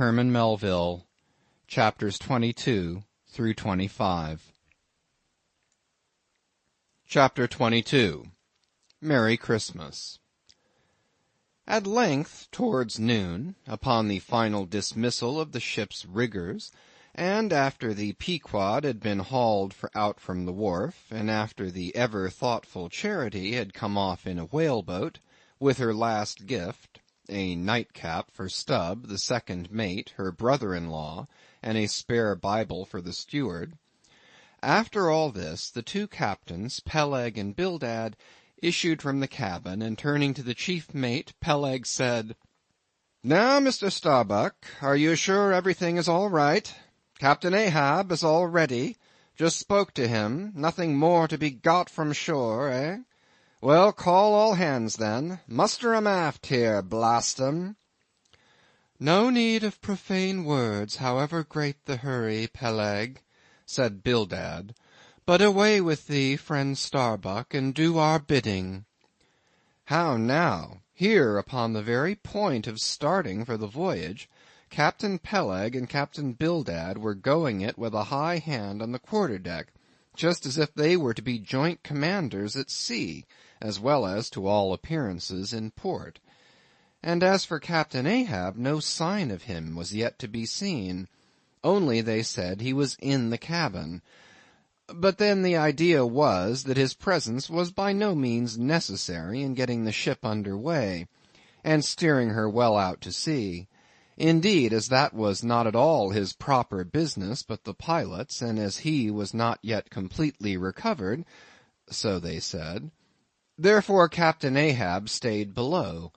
Herman Melville, chapters 22 through 25. Chapter 22. Merry Christmas. At length, towards noon, upon the final dismissal of the ship's riggers, and after the Pequod had been hauled out from the wharf, and after the ever-thoughtful Charity had come off in a whaleboat, with her last gift, a nightcap for Stubb, the second mate, her brother-in-law, and a spare Bible for the steward. After all this, the two captains, Peleg and Bildad, issued from the cabin, and turning to the chief mate, Peleg said, "Now, Mr. Starbuck, are you sure everything is all right? Captain Ahab is all ready. Just spoke to him. Nothing more to be got from shore, eh? Well, call all hands, then. Muster 'em aft here, blast 'em." "No need of profane words, however great the hurry, Peleg," said Bildad. "But away with thee, friend Starbuck, and do our bidding." How now? Here, upon the very point of starting for the voyage, Captain Peleg and Captain Bildad were going it with a high hand on the quarter-deck, just as if they were to be joint commanders at sea, as well as to all appearances in port. And as for Captain Ahab, no sign of him was yet to be seen. Only, they said, he was in the cabin. But then the idea was, that his presence was by no means necessary in getting the ship under way, and steering her well out to sea. Indeed, as that was not at all his proper business, but the pilot's, and as he was not yet completely recovered, so they said, therefore Captain Ahab stayed below.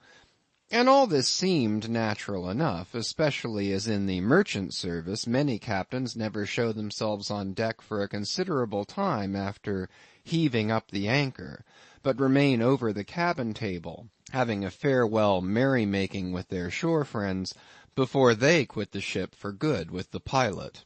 And all this seemed natural enough, especially as in the merchant service many captains never show themselves on deck for a considerable time after heaving up the anchor, but remain over the cabin table, having a farewell merry-making with their shore friends, before they quit the ship for good with the pilot.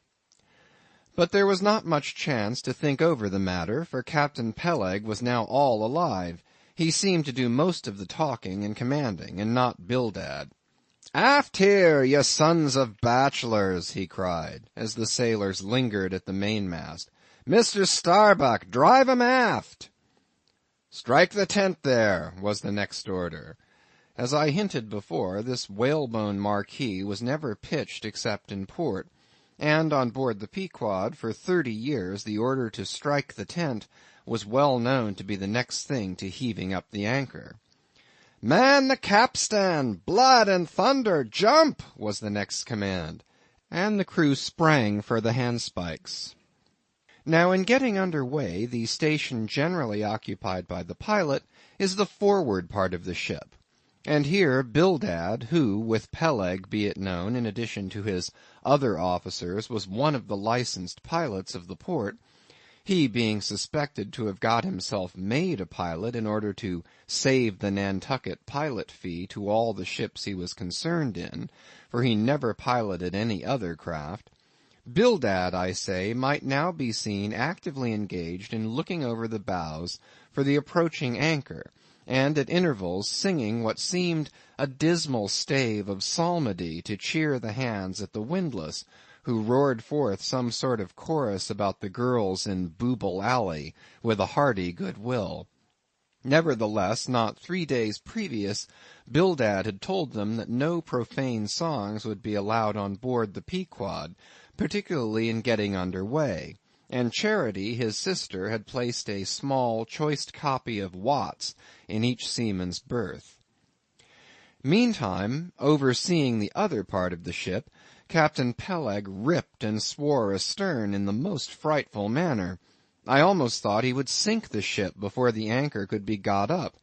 But there was not much chance to think over the matter, for Captain Peleg was now all alive. He seemed to do most of the talking and commanding, and not Bildad. "Aft here, ye sons of bachelors!" he cried, as the sailors lingered at the mainmast. "Mr. Starbuck, drive 'em aft!" "Strike the tent there," was the next order. As I hinted before, this whalebone marquee was never pitched except in port, and on board the Pequod for 30 years the order to strike the tent was well known to be the next thing to heaving up the anchor. "Man the capstan! Blood and thunder! Jump!" was the next command, and the crew sprang for the handspikes. Now in getting under way, the station generally occupied by the pilot is the forward part of the ship. And here Bildad, who, with Peleg, be it known, in addition to his other officers, was one of the licensed pilots of the port, he being suspected to have got himself made a pilot in order to save the Nantucket pilot fee to all the ships he was concerned in, for he never piloted any other craft. Bildad, I say, might now be seen actively engaged in looking over the bows for the approaching anchor, and at intervals singing what seemed a dismal stave of psalmody to cheer the hands at the windlass, who roared forth some sort of chorus about the girls in Booble Alley, with a hearty good will. Nevertheless, not 3 days previous, Bildad had told them that no profane songs would be allowed on board the Pequod, particularly in getting under way, and Charity, his sister, had placed a small, choice copy of Watts in each seaman's berth. Meantime, overseeing the other part of the ship, Captain Peleg ripped and swore astern in the most frightful manner. I almost thought he would sink the ship before the anchor could be got up.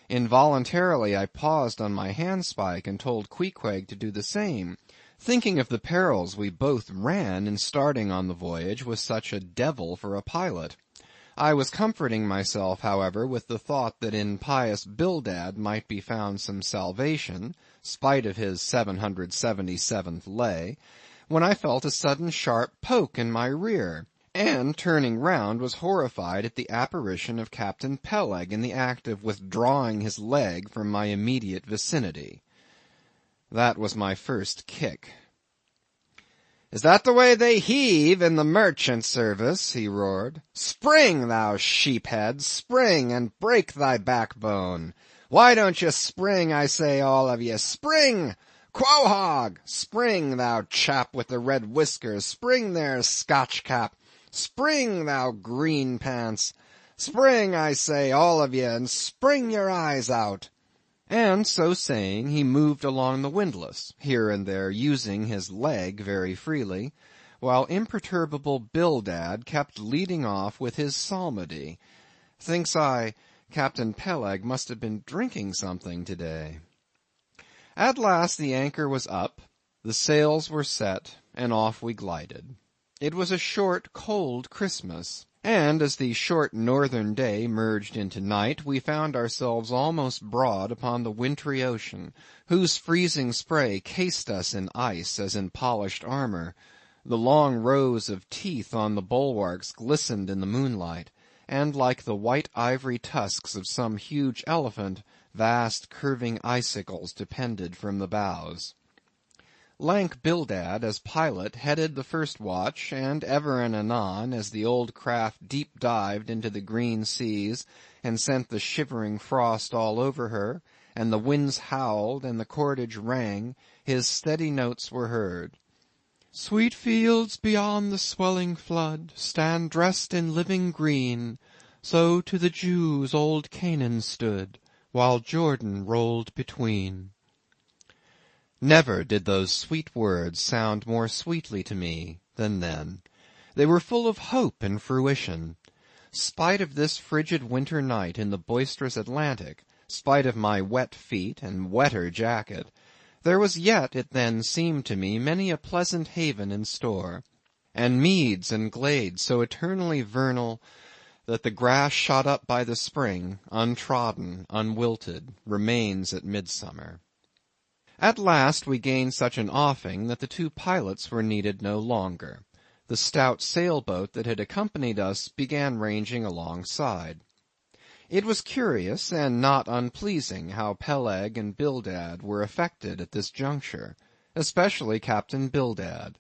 Involuntarily I paused on my handspike and told Queequeg to do the same, thinking of the perils we both ran in starting on the voyage with such a devil for a pilot. I was comforting myself, however, with the thought that in pious Bildad might be found some salvation, spite of his 777th lay, when I felt a sudden sharp poke in my rear, and turning round was horrified at the apparition of Captain Peleg in the act of withdrawing his leg from my immediate vicinity. That was my first kick. Is that the way they heave in the merchant service? He roared. Spring, thou sheephead, spring and break thy backbone. Why don't you spring, I say, all of ye? Spring! Quohog! Spring, thou chap with the red whiskers. Spring there, Scotch cap. Spring, thou green pants. Spring, I say, all of ye, and spring your eyes out. And so saying, he moved along the windlass, here and there using his leg very freely, while imperturbable Bildad kept leading off with his psalmody. Thinks I, Captain Peleg must have been drinking something to-day. At last the anchor was up, the sails were set, and off we glided. It was a short, cold Christmas, and as the short northern day merged into night, we found ourselves almost broad upon the wintry ocean, whose freezing spray cased us in ice as in polished armor. The long rows of teeth on the bulwarks glistened in the moonlight, and like the white ivory tusks of some huge elephant, vast curving icicles depended from the bows. Lank Bildad, as pilot, headed the first watch, and ever and anon, as the old craft deep-dived into the green seas, and sent the shivering frost all over her, and the winds howled, and the cordage rang, his steady notes were heard. Sweet fields beyond the swelling flood stand dressed in living green, so to the Jews old Canaan stood, while Jordan rolled between. Never did those sweet words sound more sweetly to me than then. They were full of hope and fruition. Spite of this frigid winter night in the boisterous Atlantic, spite of my wet feet and wetter jacket, there was yet, it then seemed to me, many a pleasant haven in store, and meads and glades so eternally vernal that the grass shot up by the spring, untrodden, unwilted, remains at midsummer. At last we gained such an offing that the two pilots were needed no longer. The stout sailboat that had accompanied us began ranging alongside. It was curious and not unpleasing how Peleg and Bildad were affected at this juncture, especially Captain Bildad.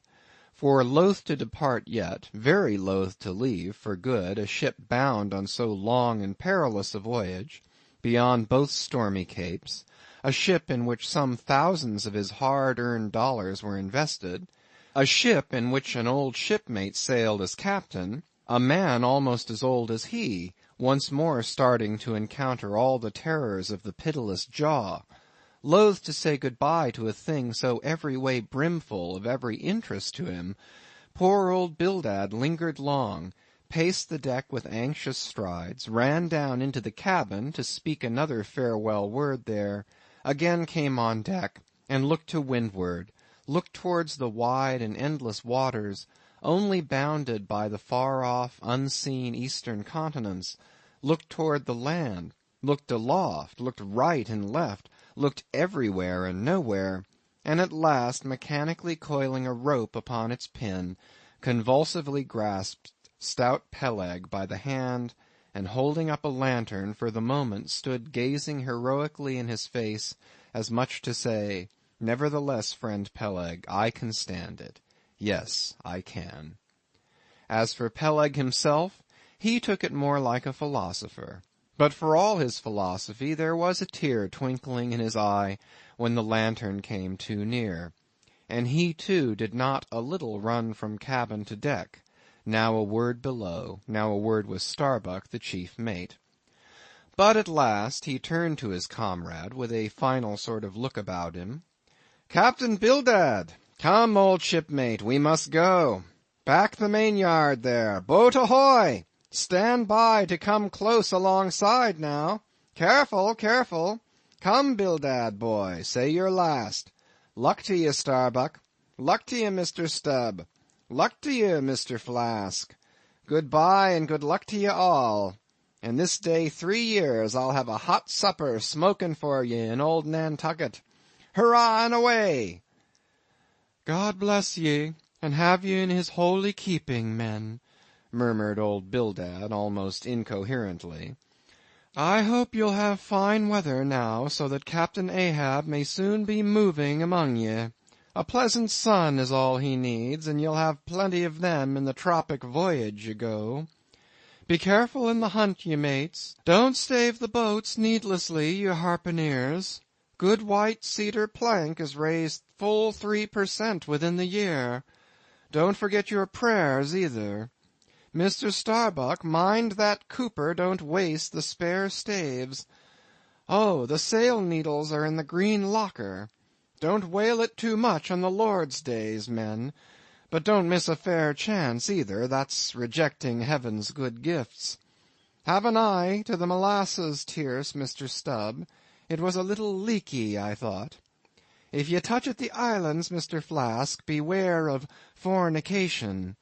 For loath to depart yet, very loath to leave for good a ship bound on so long and perilous a voyage, beyond both stormy capes, a ship in which some thousands of his hard-earned dollars were invested, a ship in which an old shipmate sailed as captain, a man almost as old as he, once more starting to encounter all the terrors of the pitiless jaw, loath to say good-bye to a thing so every way brimful of every interest to him, poor old Bildad lingered long, paced the deck with anxious strides, ran down into the cabin to speak another farewell word there, again came on deck, and looked to windward, looked towards the wide and endless waters, only bounded by the far-off, unseen eastern continents, looked toward the land, looked aloft, looked right and left, looked everywhere and nowhere, and at last, mechanically coiling a rope upon its pin, convulsively grasped stout Peleg by the hand, and holding up a lantern for the moment stood gazing heroically in his face, as much to say, nevertheless, friend Peleg, I can stand it. Yes, I can. As for Peleg himself, he took it more like a philosopher. But for all his philosophy, there was a tear twinkling in his eye when the lantern came too near. And he, too, did not a little run from cabin to deck, now a word below, now a word with Starbuck, the chief mate. But at last he turned to his comrade with a final sort of look about him. Captain Bildad, come, old shipmate, we must go. Back the main-yard there, boat ahoy! Stand by to come close alongside now. Careful, careful. Come, Bildad, boy, say your last. Luck to ye, Starbuck. Luck to ye, Mr. Stubb. Luck to ye, Mr. Flask. Good-bye and good luck to ye all. And this day 3 years I'll have a hot supper smoking for ye in old Nantucket. Hurrah and away! God bless ye, and have ye in his holy keeping, men, murmured old Bildad almost incoherently. I hope you'll have fine weather now, so that Captain Ahab may soon be moving among ye. A pleasant sun is all he needs, and you'll have plenty of them in the tropic voyage you go. Be careful in the hunt, ye mates. Don't stave the boats needlessly, you harpooneers. Good white cedar plank is raised full 3% within the year. Don't forget your prayers either. Mr. Starbuck, mind that cooper don't waste the spare staves. Oh, the sail needles are in the green locker. Don't whale it too much on the Lord's days, men. But don't miss a fair chance either, that's rejecting heaven's good gifts. Have an eye to the molasses tierce, Mr. Stubb. It was a little leaky, I thought. If ye touch at the islands, Mr. Flask, beware of fornication.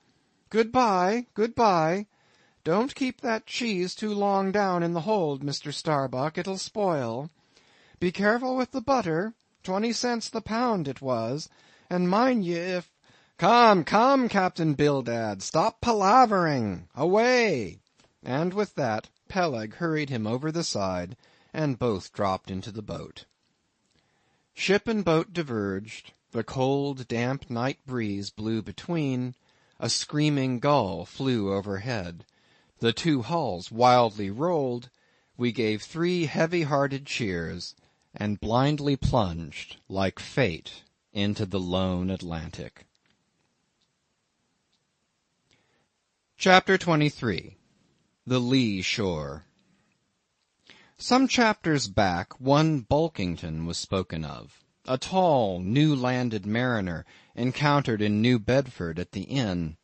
Good-bye, good-bye. Don't keep that cheese too long down in the hold, Mr. Starbuck, it'll spoil. Be careful with the butter, 20 cents the pound it was, and mind ye if... Come, come, Captain Bildad, stop palavering, away! And with that, Peleg hurried him over the side, and both dropped into the boat. Ship and boat diverged, the cold, damp night breeze blew between, a screaming gull flew overhead, the two hulls wildly rolled, we gave 3 heavy-hearted cheers, and blindly plunged, like fate, into the lone Atlantic. Chapter 23. The Lee Shore. Some chapters back, one Bulkington was spoken of, a tall, new-landed mariner encountered in New Bedford at the inn.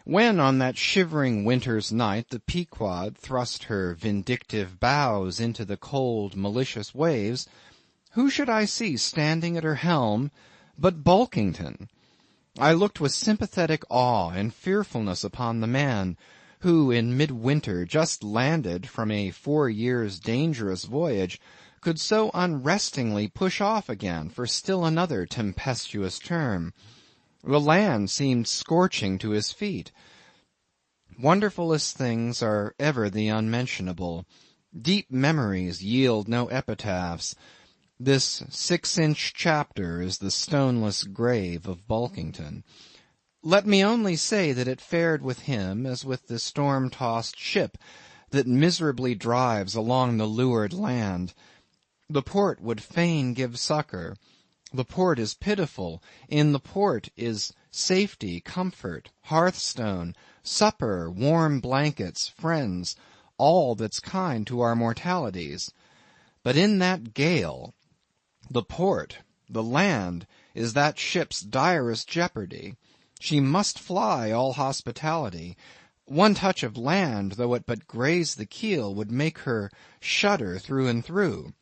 When on that shivering winter's night the Pequod thrust her vindictive bows into the cold, malicious waves, who should I see standing at her helm but Bulkington? I looked with sympathetic awe and fearfulness upon the man, who in midwinter just landed from a 4 years' dangerous voyage, could so unrestingly push off again for still another tempestuous term. The land seemed scorching to his feet. Wonderfulest things are ever the unmentionable. Deep memories yield no epitaphs. This 6-inch chapter is the stoneless grave of Bulkington. Let me only say that it fared with him as with the storm-tossed ship that miserably drives along the leeward land. The port would fain give succor. The port is pitiful. In the port is safety, comfort, hearthstone, supper, warm blankets, friends, all that's kind to our mortalities. But in that gale, the port, the land, is that ship's direst jeopardy. She must fly all hospitality. One touch of land, though it but graze the keel, would make her shudder through and through.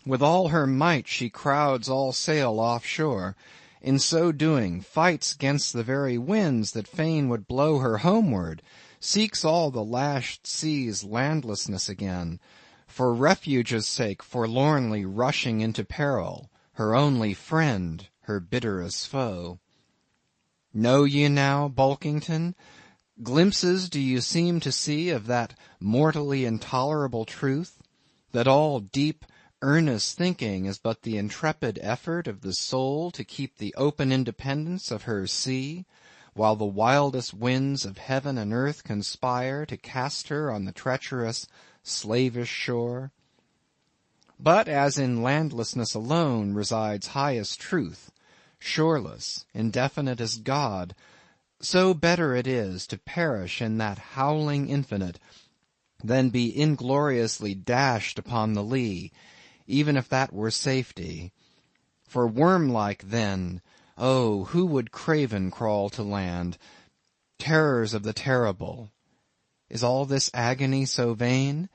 With all her might she crowds all sail offshore. In so doing, fights against the very winds that fain would blow her homeward, seeks all the lashed sea's landlessness again, for refuge's sake forlornly rushing into peril, her only friend, her bitterest foe. Know ye now, Bulkington? Glimpses do you seem to see of that mortally intolerable truth, that all deep, earnest thinking is but the intrepid effort of the soul to keep the open independence of her sea, while the wildest winds of heaven and earth conspire to cast her on the treacherous, slavish shore? But as in landlessness alone resides highest truth, shoreless, indefinite as God, so better it is to perish in that howling infinite than be ingloriously dashed upon the lee, even if that were safety. For worm-like then, oh, who would craven crawl to land? Terrors of the terrible. Is all this agony so vain?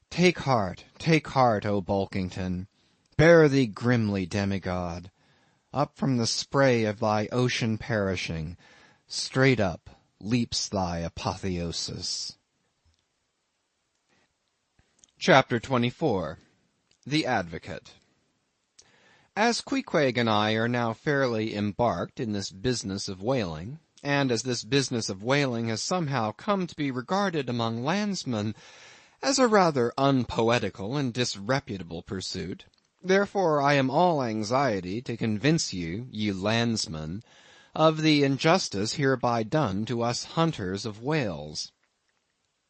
Take heart, O Bulkington. Bear thee grimly, demigod. Up from the spray of thy ocean perishing, straight up leaps thy apotheosis. Chapter 24. The Advocate. As Queequeg and I are now fairly embarked in this business of whaling, and as this business of whaling has somehow come to be regarded among landsmen as a rather unpoetical and disreputable pursuit, Therefore I am all anxiety to convince you, ye landsmen, of the injustice hereby done to us hunters of whales.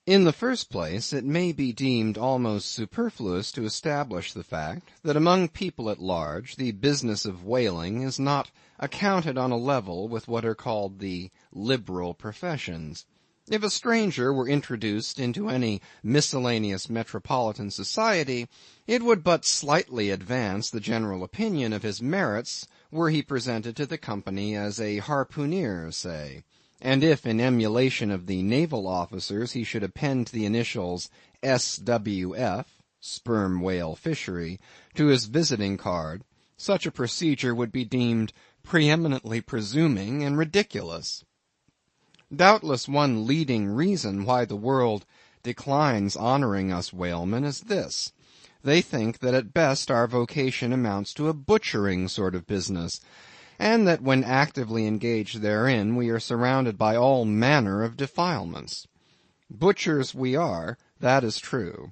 In the first place, it may be deemed almost superfluous to establish the fact, that among people at large the business of whaling is not accounted on a level with what are called the liberal professions. If a stranger were introduced into any miscellaneous metropolitan society, it would but slightly advance the general opinion of his merits were he presented to the company as a harpooneer, say; and if in emulation of the naval officers he should append the initials S.W.F. (Sperm Whale Fishery) to his visiting card, such a procedure would be deemed preeminently presuming and ridiculous. Doubtless one leading reason why the world declines honoring us whalemen is this: they think that at best our vocation amounts to a butchering sort of business, and that when actively engaged therein we are surrounded by all manner of defilements. Butchers we are, that is true;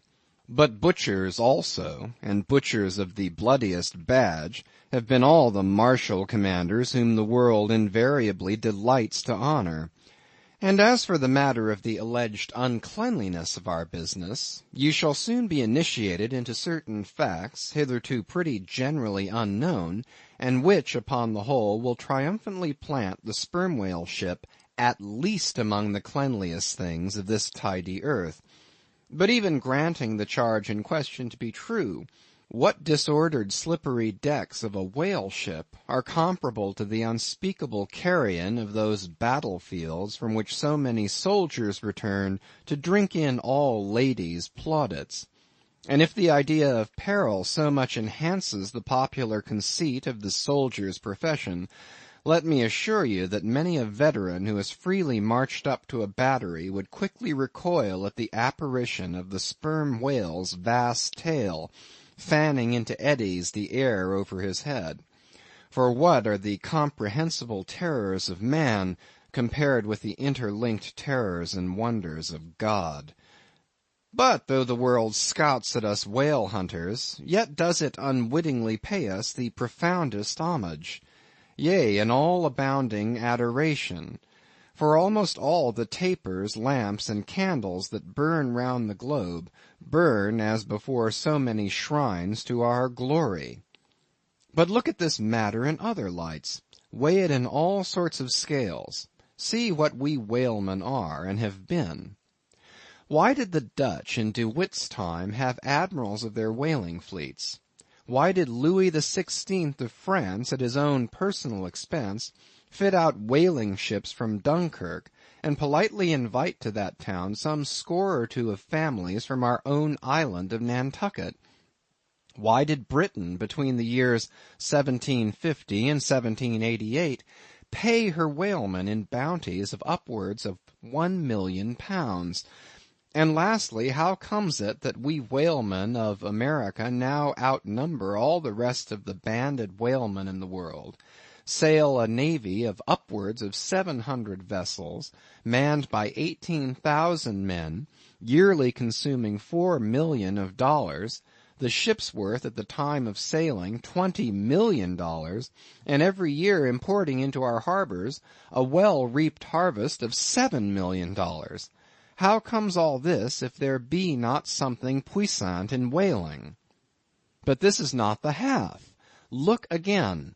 but butchers also, and butchers of the bloodiest badge, have been all the martial commanders whom the world invariably delights to honor. And as for the matter of the alleged uncleanliness of our business, you shall soon be initiated into certain facts hitherto pretty generally unknown, and which, upon the whole, will triumphantly plant the sperm whale ship at least among the cleanliest things of this tidy earth. But even granting the charge in question to be true, what disordered slippery decks of a whale ship are comparable to the unspeakable carrion of those battlefields from which so many soldiers return to drink in all ladies' plaudits? And if the idea of peril so much enhances the popular conceit of the soldier's profession, let me assure you that many a veteran who has freely marched up to a battery would quickly recoil at the apparition of the sperm whale's vast tail, fanning into eddies the air over his head. For what are the comprehensible terrors of man compared with the interlinked terrors and wonders of God? But though the world scouts at us whale hunters, yet does it unwittingly pay us the profoundest homage, yea, an all abounding adoration; for almost all the tapers, lamps, and candles that burn round the globe, burn as before so many shrines to our glory. But look at this matter in other lights; weigh it in all sorts of scales; see what we whalemen are, and have been. Why did the Dutch in De Witt's time have admirals of their whaling fleets? Why did Louis XVI of France, at his own personal expense, fit out whaling ships from Dunkirk, and politely invite to that town some score or two of families from our own island of Nantucket? Why did Britain, between the years 1750 and 1788, pay her whalemen in bounties of upwards of £1,000,000? And lastly, how comes it that we whalemen of America now outnumber all the rest of the banded whalemen in the world, sail a navy of upwards of 700 vessels, manned by 18,000 men, yearly consuming $4,000,000, the ship's worth at the time of sailing $20,000,000, and every year importing into our harbors a well-reaped harvest of $7,000,000? How comes all this, if there be not something puissant in whaling? But this is not the half. Look again.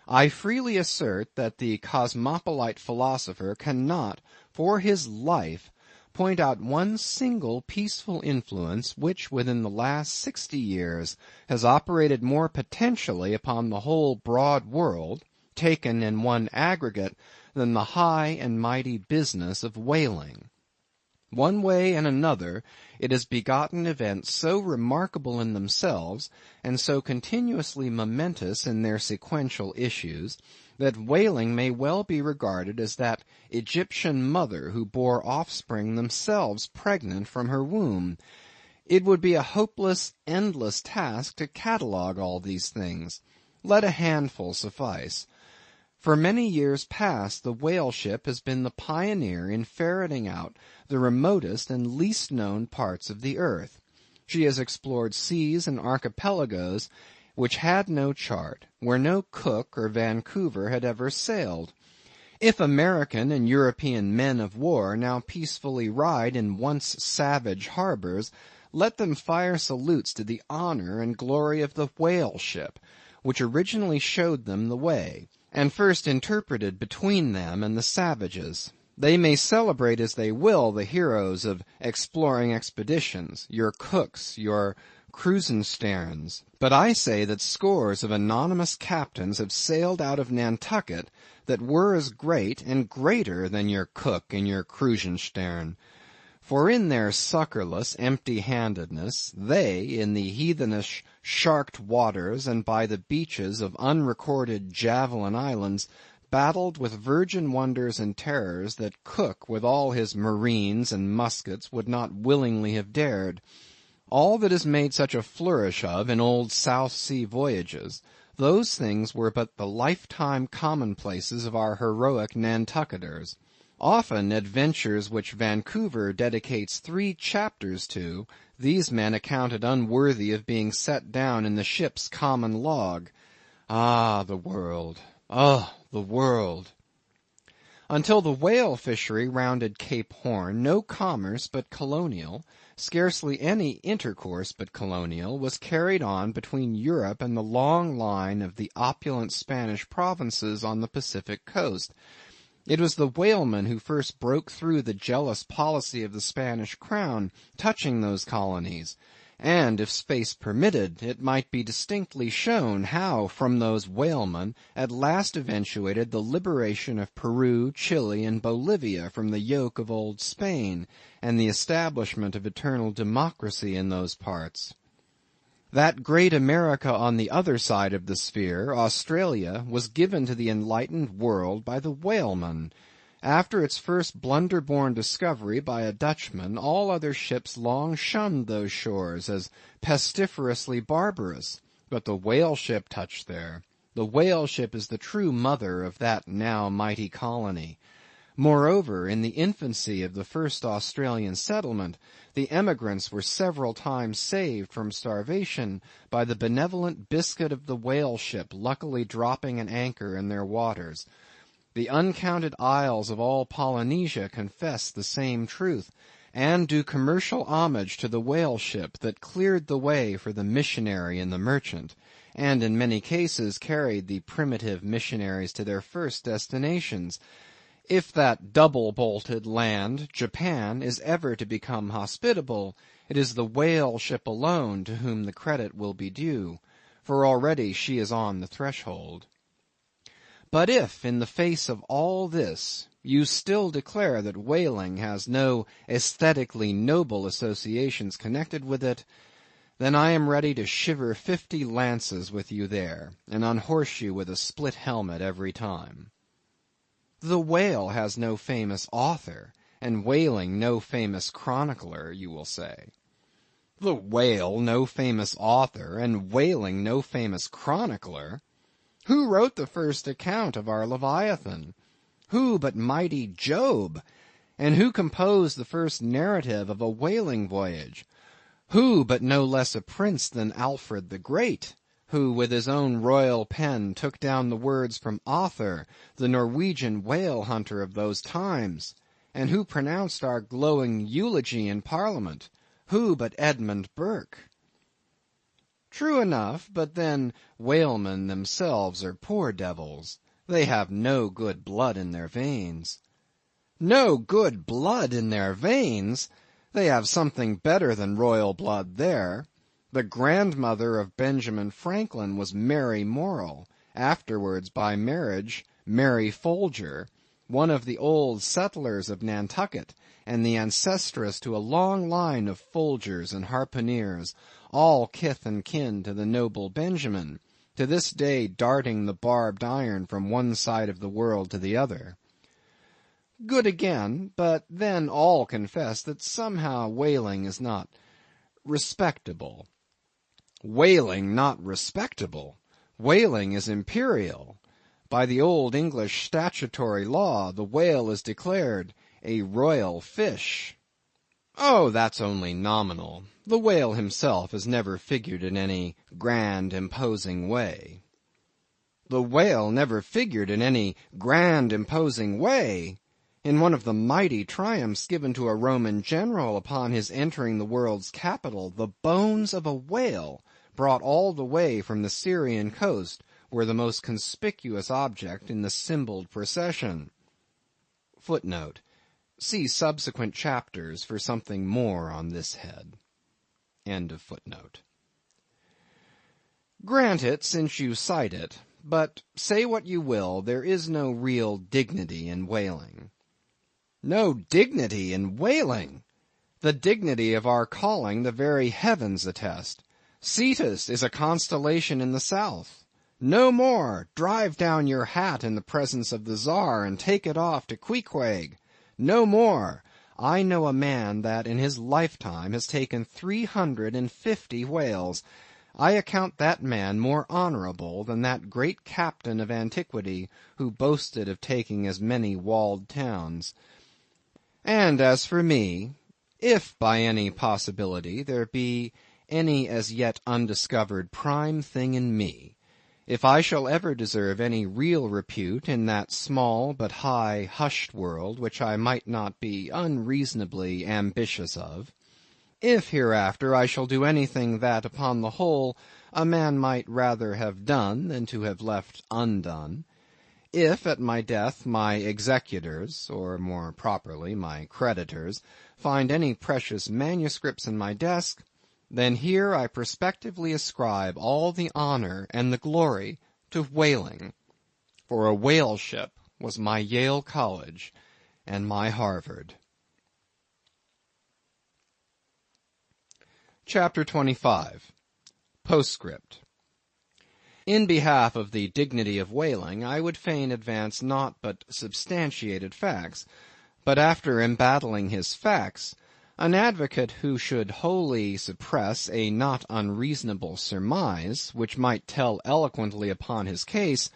I freely assert that the cosmopolite philosopher cannot, for his life, point out one single peaceful influence which within the last 60 years has operated more potentially upon the whole broad world, taken in one aggregate, than the high and mighty business of whaling. One way and another it has begotten events so remarkable in themselves, and so continuously momentous in their sequential issues, that whaling may well be regarded as that Egyptian mother who bore offspring themselves pregnant from her womb. It would be a hopeless, endless task to catalogue all these things. Let a handful suffice. For many years past the whale ship has been the pioneer in ferreting out the remotest and least known parts of the earth. She has explored seas and archipelagos which had no chart, where no Cook or Vancouver had ever sailed. If American and European men of war now peacefully ride in once savage harbors, let them fire salutes to the honor and glory of the whale ship, which originally showed them the way, and first interpreted between them and the savages. They may celebrate as they will the heroes of exploring expeditions, your Cooks, your Krusensterns, but I say that scores of anonymous captains have sailed out of Nantucket that were as great and greater than your Cook and your Krusenstern. For in their succorless empty-handedness, they, in the heathenish sharked waters and by the beaches of unrecorded javelin islands, battled with virgin wonders and terrors that Cook with all his marines and muskets would not willingly have dared. All that is made such a flourish of in old South Sea voyages, those things were but the lifetime commonplaces of our heroic Nantucketers. Often adventures which Vancouver dedicates 3 chapters to, these men accounted unworthy of being set down in the ship's common log. Ah, the world! Ah, the world! Until the whale fishery rounded Cape Horn, no commerce but colonial, scarcely any intercourse but colonial, was carried on between Europe and the long line of the opulent Spanish provinces on the Pacific coast. It was the whalemen who first broke through the jealous policy of the Spanish crown touching those colonies, and, if space permitted, it might be distinctly shown how from those whalemen at last eventuated the liberation of Peru, Chile, and Bolivia from the yoke of old Spain, and the establishment of eternal democracy in those parts. That great America on the other side of the sphere, Australia, was given to the enlightened world by the whaleman. After its first blunder-born discovery by a Dutchman, all other ships long shunned those shores as pestiferously barbarous. But the whale ship touched there. The whale ship is the true mother of that now mighty colony. Moreover, in the infancy of the first Australian settlement, the emigrants were several times saved from starvation by the benevolent biscuit of the whale ship luckily dropping an anchor in their waters. The uncounted isles of all Polynesia confess the same truth, and do commercial homage to the whale ship that cleared the way for the missionary and the merchant, and in many cases carried the primitive missionaries to their first destinations. If that double-bolted land, Japan, is ever to become hospitable, it is the whale ship alone to whom the credit will be due, for already she is on the threshold. But if, in the face of all this, you still declare that whaling has no aesthetically noble associations connected with it, then I am ready to shiver 50 lances with you there, and unhorse you with a split helmet every time. The whale has no famous author, and whaling no famous chronicler, you will say. The whale no famous author, and whaling no famous chronicler? Who wrote the first account of our Leviathan? Who but mighty Job? And who composed the first narrative of a whaling voyage? Who but no less a prince than Alfred the Great? Who with his own royal pen took down the words from Other, the Norwegian whale hunter of those times, and who pronounced our glowing eulogy in Parliament? Who but Edmund Burke? True enough, but then whalemen themselves are poor devils. They have no good blood in their veins. No good blood in their veins? They have something better than royal blood there. The grandmother of Benjamin Franklin was Mary Morrell, afterwards by marriage Mary Folger, one of the old settlers of Nantucket, and the ancestress to a long line of Folgers and harpooneers, all kith and kin to the noble Benjamin, to this day darting the barbed iron from one side of the world to the other. Good again, but then all confess that somehow whaling is not respectable. Whaling not respectable? Whaling is imperial. By the old English statutory law, the whale is declared a royal fish. Oh, that's only nominal. The whale himself has never figured in any grand, imposing way. The whale never figured in any grand, imposing way. In one of the mighty triumphs given to a Roman general upon his entering the world's capital, the bones of a whale, brought all the way from the Syrian coast, were the most conspicuous object in the symboled procession. Footnote. See subsequent chapters for something more on this head. End of footnote. Grant it, since you cite it, but say what you will, there is no real dignity in whaling. No dignity in whaling! The dignity of our calling the very heavens attest. Cetus is a constellation in the south. No more! Drive down your hat in the presence of the Czar, and take it off to Queequeg. No more! I know a man that in his lifetime has taken 350 whales. I account that man more honorable than that great captain of antiquity who boasted of taking as many walled towns. And as for me, if by any possibility there be any as yet undiscovered prime thing in me, if I shall ever deserve any real repute in that small but high hushed world which I might not be unreasonably ambitious of, if hereafter I shall do anything that, upon the whole, a man might rather have done than to have left undone, if at my death my executors, or more properly my creditors, find any precious manuscripts in my desk, then here I prospectively ascribe all the honor and the glory to whaling, for a whale ship was my Yale College and my Harvard. Chapter 25. Postscript. In behalf of the dignity of whaling, I would fain advance naught but substantiated facts, but after embattling his facts, an advocate who should wholly suppress a not unreasonable surmise, which might tell eloquently upon his case,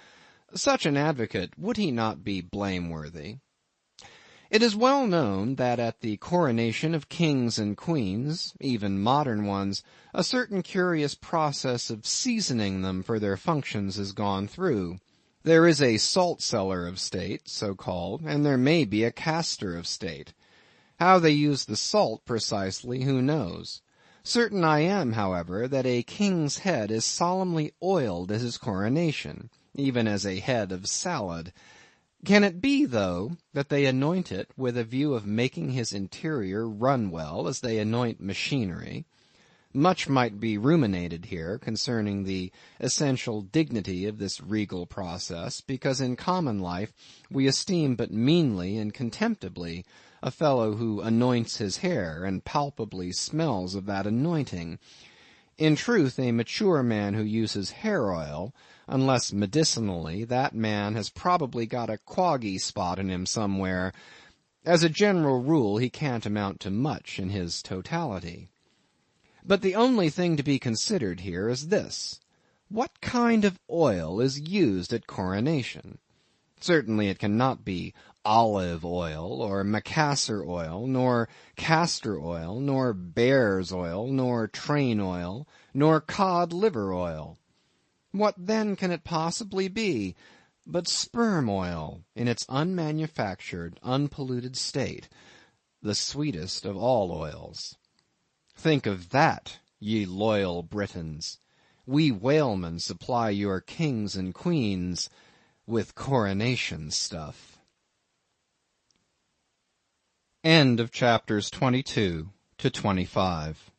such an advocate, would he not be blameworthy? It is well known that at the coronation of kings and queens, even modern ones, a certain curious process of seasoning them for their functions is gone through. There is a salt cellar of state, so called, and there may be a castor of state. How they use the salt precisely, who knows? Certain I am, however, that a king's head is solemnly oiled at his coronation, even as a head of salad. Can it be, though, that they anoint it with a view of making his interior run well, as they anoint machinery? Much might be ruminated here concerning the essential dignity of this regal process, because in common life we esteem but meanly and contemptibly a fellow who anoints his hair, and palpably smells of that anointing. In truth, a mature man who uses hair oil, unless medicinally, that man has probably got a quaggy spot in him somewhere. As a general rule, he can't amount to much in his totality. But the only thing to be considered here is this: what kind of oil is used at coronation? Certainly it cannot be olive oil, or Macassar oil, nor castor oil, nor bear's oil, nor train oil, nor cod liver oil. What then can it possibly be but sperm oil in its unmanufactured, unpolluted state, the sweetest of all oils? Think of that, ye loyal Britons. We whalemen supply your kings and queens with coronation stuff. End of chapters 22 to 25.